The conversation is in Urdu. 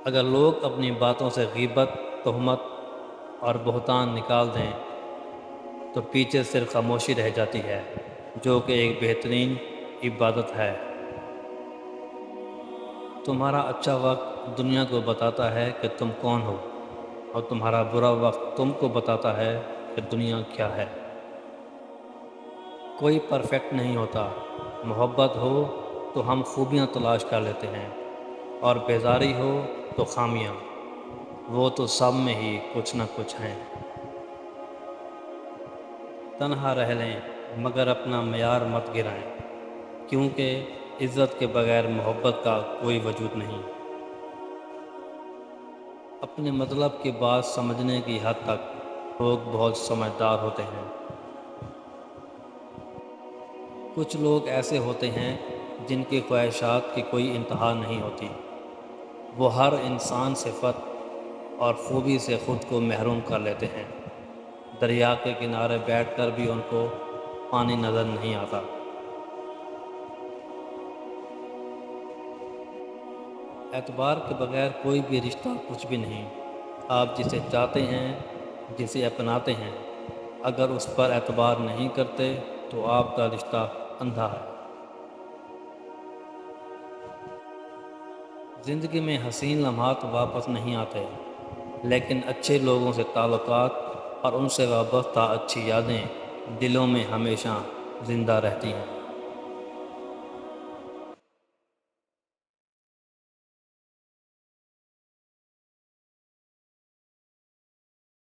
اگر لوگ اپنی باتوں سے غیبت، تہمت اور بہتان نکال دیں تو پیچھے صرف خاموشی رہ جاتی ہے، جو کہ ایک بہترین عبادت ہے۔ تمہارا اچھا وقت دنیا کو بتاتا ہے کہ تم کون ہو، اور تمہارا برا وقت تم کو بتاتا ہے کہ دنیا کیا ہے۔ کوئی پرفیکٹ نہیں ہوتا۔ محبت ہو تو ہم خوبیاں تلاش کر لیتے ہیں، اور بیزاری ہو تو خامیاں، وہ تو سب میں ہی کچھ نہ کچھ ہیں۔ تنہا رہ لیں مگر اپنا معیار مت گرائیں، کیونکہ عزت کے بغیر محبت کا کوئی وجود نہیں۔ اپنے مطلب کی بات سمجھنے کی حد تک لوگ بہت سمجھدار ہوتے ہیں۔ کچھ لوگ ایسے ہوتے ہیں جن کی خواہشات کی کوئی انتہا نہیں ہوتی۔ وہ ہر انسان صفت اور خوبی سے خود کو محروم کر لیتے ہیں۔ دریا کے کنارے بیٹھ کر بھی ان کو پانی نظر نہیں آتا۔ اعتبار کے بغیر کوئی بھی رشتہ کچھ بھی نہیں۔ آپ جسے چاہتے ہیں، جسے اپناتے ہیں، اگر اس پر اعتبار نہیں کرتے تو آپ کا رشتہ اندھا ہے۔ زندگی میں حسین لمحات واپس نہیں آتے، لیکن اچھے لوگوں سے تعلقات اور ان سے وابستہ اچھی یادیں دلوں میں ہمیشہ زندہ رہتی ہیں۔